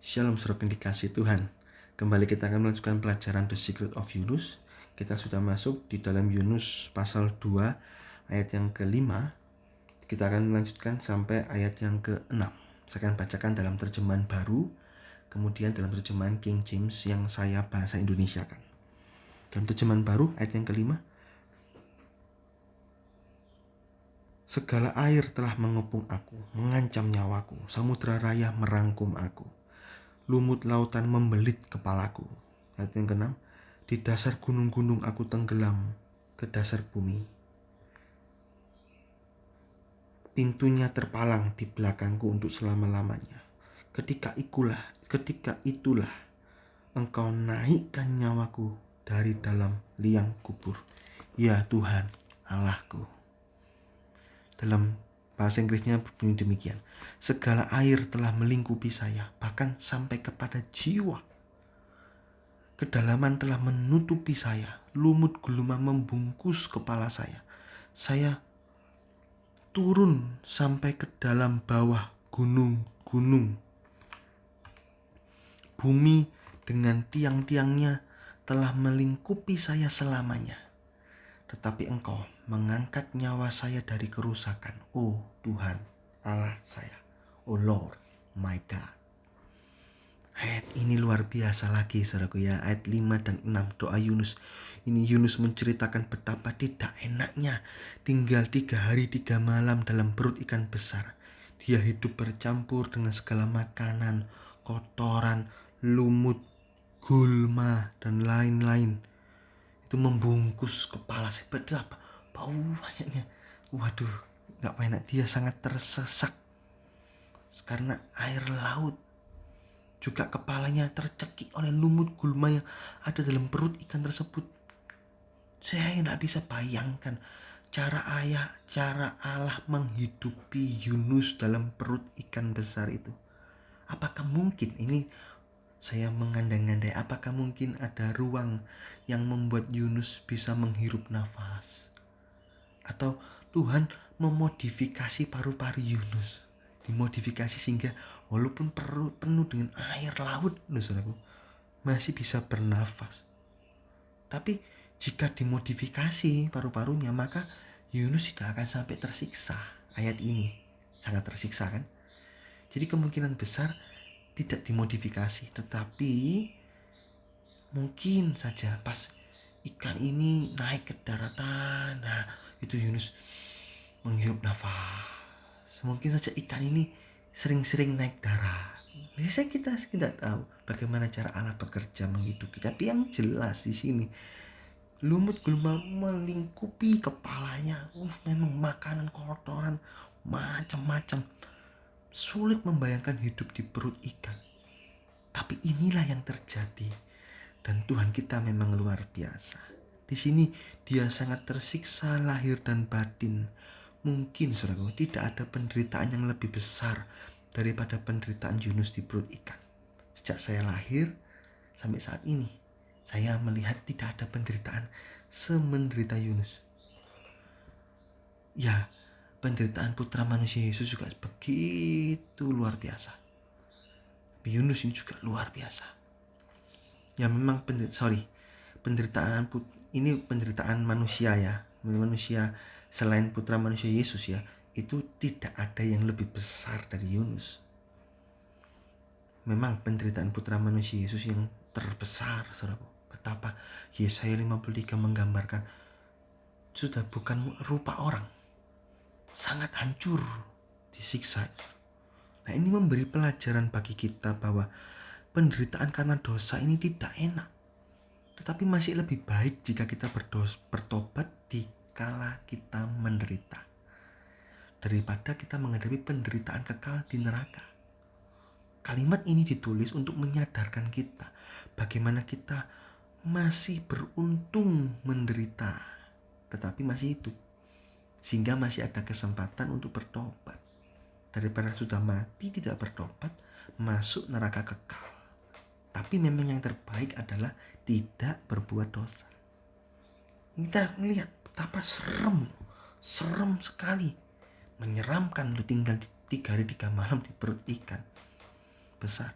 Shalom saudara yang dikasih Tuhan. Kembali kita akan melanjutkan pelajaran The Secret of Yunus. Kita sudah masuk di dalam Yunus pasal 2 ayat yang ke-5. Kita akan melanjutkan sampai ayat yang ke-6. Saya akan bacakan dalam terjemahan baru, kemudian dalam terjemahan King James yang saya bahasa Indonesiakan. Dalam terjemahan baru ayat yang ke-5. Segala air telah mengepung aku, mengancam nyawaku. Samudra raya merangkum aku. Lumut lautan membelit kepalaku. Ayat yang ke-6. Di dasar gunung-gunung aku tenggelam ke dasar bumi. Pintunya terpalang di belakangku untuk selama-lamanya. Ketika itulah Engkau naikkan nyawaku dari dalam liang kubur. Ya Tuhan Allahku. Dalam bahasa Inggrisnya berbunyi demikian. Segala air telah melingkupi saya, bahkan sampai kepada jiwa. Kedalaman telah menutupi saya, lumut gulma membungkus kepala saya. Saya turun sampai ke dalam bawah gunung-gunung. Bumi dengan tiang-tiangnya telah melingkupi saya selamanya. Tetapi Engkau mengangkat nyawa saya dari kerusakan. Oh Tuhan Allah saya. Oh Lord my God. Ayat ini luar biasa lagi saudaraku ya. Ayat 5 dan 6 doa Yunus. Ini Yunus menceritakan betapa tidak enaknya tinggal 3 hari 3 malam dalam perut ikan besar. Dia hidup bercampur dengan segala makanan, kotoran, lumut, gulma, dan lain-lain. Itu membungkus kepala saya. Betapa bau banyaknya. Waduh, gak enak. Dia sangat tersesak karena air laut. Juga kepalanya tercekik oleh lumut gulma yang ada dalam perut ikan tersebut. Saya gak bisa bayangkan cara Allah menghidupi Yunus dalam perut ikan besar itu. Apakah mungkin ini, saya mengandai-andai, apakah mungkin ada ruang yang membuat Yunus bisa menghirup nafas? Atau Tuhan memodifikasi paru-paru Yunus, dimodifikasi sehingga walaupun perut penuh dengan air laut, saudaraku, masih bisa bernafas. Tapi jika dimodifikasi paru-parunya, maka Yunus tidak akan sampai tersiksa. Ayat ini sangat tersiksa kan? Jadi kemungkinan besar tidak dimodifikasi, tetapi mungkin saja pas ikan ini naik ke daratan, nah itu Yunus menghirup nafas. Mungkin saja ikan ini sering-sering naik darat. Biasanya kita tidak tahu bagaimana cara Allah bekerja menghidupi. Tapi yang jelas di sini lumut gulma melingkupi kepalanya. Memang makanan kotoran macam-macam. Sulit membayangkan hidup di perut ikan. Tapi inilah yang terjadi. Dan Tuhan kita memang luar biasa. Di sini dia sangat tersiksa lahir dan batin. Mungkin saudaraku, tidak ada penderitaan yang lebih besar daripada penderitaan Yunus di perut ikan. Sejak saya lahir sampai saat ini, saya melihat tidak ada penderitaan semenderita Yunus. Ya, penderitaan putra manusia Yesus juga begitu luar biasa. Yunus ini juga luar biasa. Ya memang penderitaan ini penderitaan manusia ya. Manusia selain putra manusia Yesus ya, itu tidak ada yang lebih besar dari Yunus. Memang penderitaan putra manusia Yesus yang terbesar, saudaraku. Betapa Yesaya 53 menggambarkan sudah bukan rupa orang, sangat hancur, disiksa. Nah, ini memberi pelajaran bagi kita bahwa penderitaan karena dosa ini tidak enak. Tetapi masih lebih baik jika kita bertobat dikala kita menderita, daripada kita menghadapi penderitaan kekal di neraka. Kalimat ini ditulis untuk menyadarkan kita bagaimana kita masih beruntung menderita, tetapi masih hidup, sehingga masih ada kesempatan untuk bertobat. Daripada sudah mati tidak bertobat, masuk neraka kekal. Tapi memang yang terbaik adalah tidak berbuat dosa. Kita melihat betapa serem sekali, menyeramkan lu tinggal 3 hari 3 malam di perut ikan besar.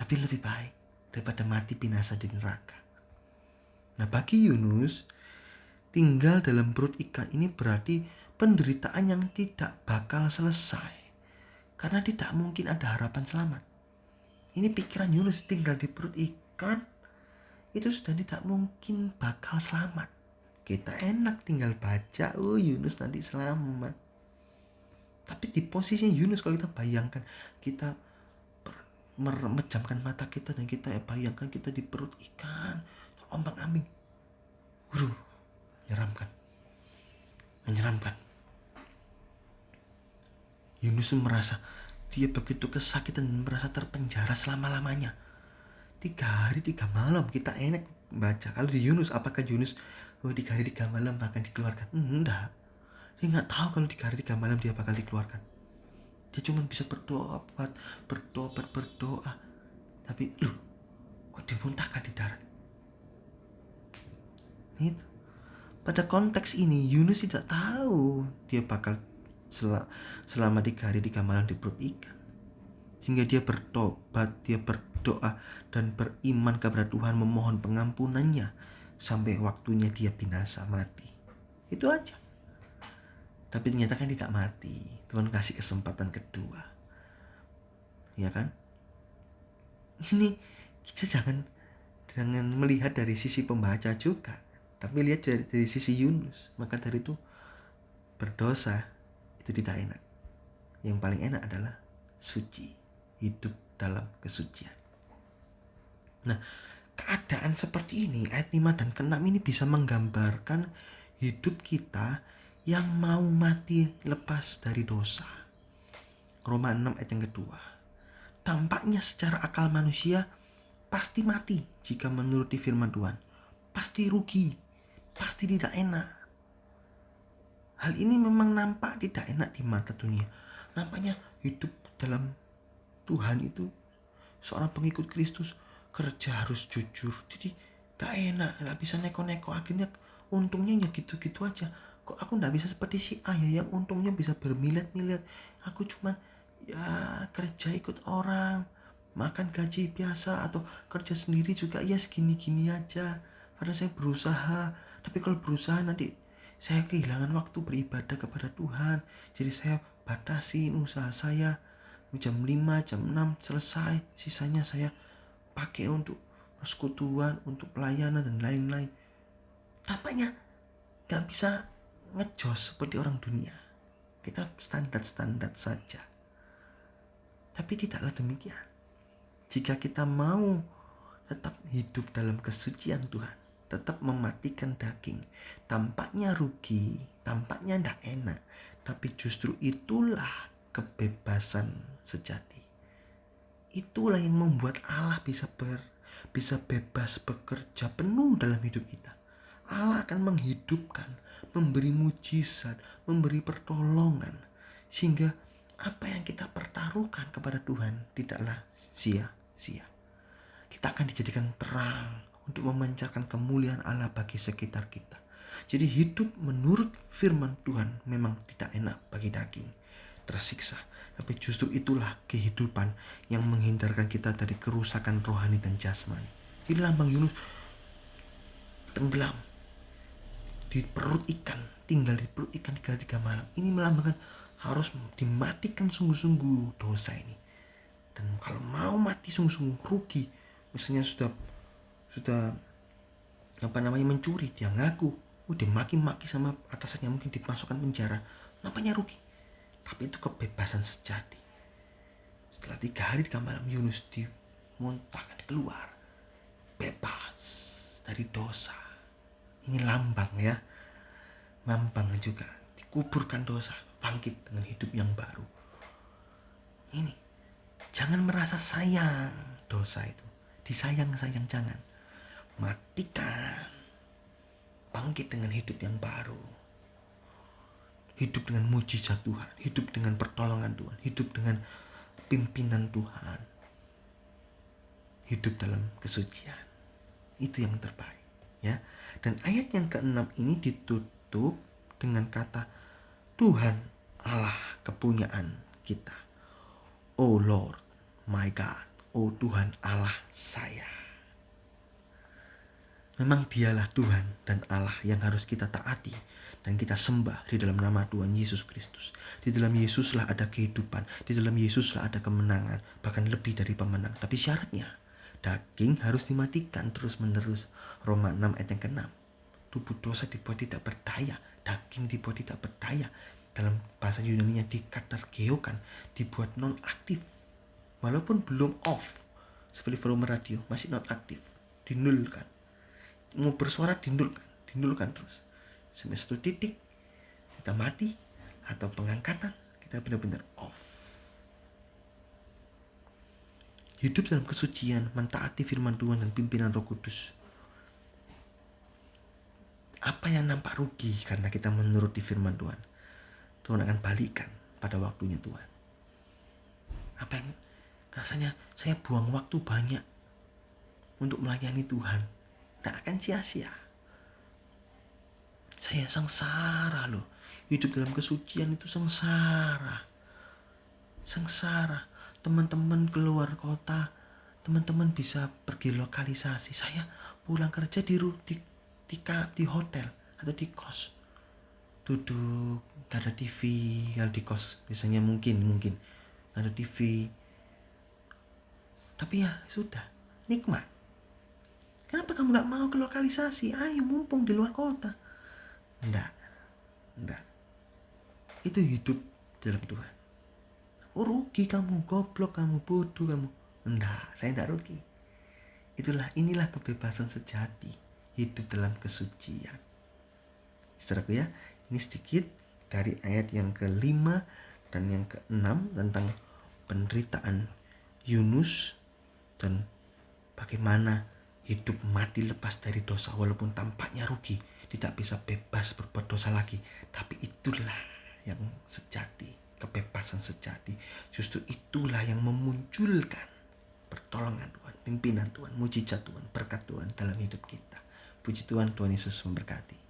Tapi lebih baik daripada mati binasa di neraka. Nah, bagi Yunus, tinggal dalam perut ikan ini berarti penderitaan yang tidak bakal selesai. Karena tidak mungkin ada harapan selamat. Ini pikiran Yunus, tinggal di perut ikan itu sudah tidak mungkin bakal selamat. Kita enak tinggal baca, Yunus nanti selamat. Tapi di posisinya Yunus, kalau kita bayangkan, kita memejamkan mata kita dan kita bayangkan kita di perut ikan, ombang-ambing, menyeramkan. Yunus merasa dia begitu kesakitan dan merasa terpenjara selama-lamanya. 3 hari 3 malam kita enak baca. Kalau di Yunus, apakah Yunus 3 hari 3 malam akan dikeluarkan? Enggak. Dia nggak tahu kalau 3 hari 3 malam dia bakal dikeluarkan. Dia cuma bisa berdoa. Tapi kok dimuntahkan di darat? Itu. Pada konteks ini Yunus tidak tahu dia bakal selama 3 hari 3 malam di perut ikan. Sehingga dia bertobat, dia berdoa dan beriman kepada Tuhan, memohon pengampunannya sampai waktunya dia binasa mati. Itu aja. Tapi ternyata kan tidak mati. Tuhan kasih kesempatan kedua. Ya kan? Ini kita jangan melihat dari sisi pembaca juga, tapi lihat dari sisi Yunus. Maka dari itu berdosa itu tidak enak. Yang paling enak adalah suci, hidup dalam kesucian. Nah, keadaan seperti ini, ayat 5 dan ke-6 ini bisa menggambarkan hidup kita yang mau mati lepas dari dosa. Roma 6 ayat yang kedua. Tampaknya secara akal manusia pasti mati jika menuruti firman Tuhan. Pasti rugi, pasti tidak enak. Hal ini memang nampak tidak enak di mata dunia. Nampaknya hidup dalam Tuhan itu, seorang pengikut Kristus kerja harus jujur. Jadi gak enak, gak bisa neko-neko. Akhirnya untungnya ya gitu-gitu aja. Kok aku gak bisa seperti si A ya, yang untungnya bisa bermiliar-miliar. Aku cuman kerja ikut orang, makan gaji biasa, atau kerja sendiri juga ya segini-gini aja. Karena saya berusaha. Tapi kalau berusaha nanti saya kehilangan waktu beribadah kepada Tuhan. Jadi saya batasin usaha saya. Jam 5, jam 6 selesai. Sisanya saya pakai untuk persekutuan, untuk pelayanan dan lain-lain. Tampaknya gak bisa ngejos seperti orang dunia. Kita standar-standar saja. Tapi tidaklah demikian. Jika kita mau tetap hidup dalam kesucian Tuhan, tetap mematikan daging, tampaknya rugi, tampaknya tidak enak, tapi justru itulah kebebasan sejati. Itulah yang membuat Allah bisa bebas bekerja penuh dalam hidup kita. Allah akan menghidupkan, memberi mujizat, memberi pertolongan, sehingga apa yang kita pertaruhkan kepada Tuhan tidaklah sia-sia. Kita akan dijadikan terang untuk memancarkan kemuliaan Allah bagi sekitar kita. Jadi hidup menurut firman Tuhan memang tidak enak bagi daging, tersiksa. Tapi justru itulah kehidupan yang menghindarkan kita dari kerusakan rohani dan jasmani. Jadi lambang Yunus tenggelam di perut ikan, tinggal di perut ikan 3 malam. Ini melambangkan harus dimatikan sungguh-sungguh dosa ini. Dan kalau mau mati sungguh-sungguh rugi. Misalnya sudah mencuri, dia ngaku, dimaki-maki sama atasannya, mungkin dimasukkan penjara, nampaknya rugi. Tapi itu kebebasan sejati. Setelah 3 hari 3 malam Yunus dimuntahkan keluar, bebas dari dosa. Ini lambang ya, lambang juga dikuburkan dosa, bangkit dengan hidup yang baru. Ini jangan merasa sayang dosa itu, disayang-sayang jangan. Matikan, bangkit dengan hidup yang baru. Hidup dengan mujizat Tuhan, hidup dengan pertolongan Tuhan, hidup dengan pimpinan Tuhan, hidup dalam kesucian. Itu yang terbaik ya. Dan ayat yang ke-6 ini ditutup dengan kata Tuhan Allah kepunyaan kita. Oh Lord my God, oh Tuhan Allah saya. Memang dialah Tuhan dan Allah yang harus kita taati dan kita sembah di dalam nama Tuhan Yesus Kristus. Di dalam Yesuslah ada kehidupan, di dalam Yesuslah ada kemenangan, bahkan lebih dari pemenang. Tapi syaratnya, daging harus dimatikan terus-menerus. Roma 6 ayat yang ke-6. Tubuh dosa dibuat tidak berdaya, daging dibuat tidak berdaya. Dalam bahasa Yunani-nya dikatargeokan, dibuat non-aktif. Walaupun belum off, seperti volume radio, masih non-aktif, dinulkan. Mau bersuara dindulkan terus sampai satu titik kita mati atau pengangkatan kita benar-benar off. Hidup dalam kesucian, mentaati firman Tuhan dan pimpinan Roh Kudus. Apa yang nampak rugi karena kita menuruti firman Tuhan, Tuhan akan balikan pada waktunya Tuhan. Apa yang rasanya saya buang waktu banyak untuk melayani Tuhan, tidak akan sia-sia. Saya sengsara loh. Hidup dalam kesucian itu sengsara. Teman-teman keluar kota, teman-teman bisa pergi lokalisasi. Saya pulang kerja di hotel atau di kos. Duduk, gak ada TV. Kalau di kos biasanya mungkin gak ada TV. Tapi ya sudah, nikmat. Kenapa kamu gak mau ke lokalisasi? Ayo mumpung di luar kota. Enggak. Itu hidup dalam Tuhan. Oh rugi kamu, goblok kamu, bodoh kamu. Enggak, saya enggak rugi. Inilah kebebasan sejati. Hidup dalam kesucian. Saudaraku ya, ini sedikit dari ayat yang ke-5 dan yang ke-6 tentang penderitaan Yunus dan bagaimana hidup mati lepas dari dosa walaupun tampaknya rugi, tidak bisa bebas berbuat dosa lagi. Tapi itulah yang sejati, kebebasan sejati. Justru itulah yang memunculkan pertolongan Tuhan, pimpinan Tuhan, mujizat Tuhan, berkat Tuhan dalam hidup kita. Puji Tuhan, Tuhan Yesus memberkati.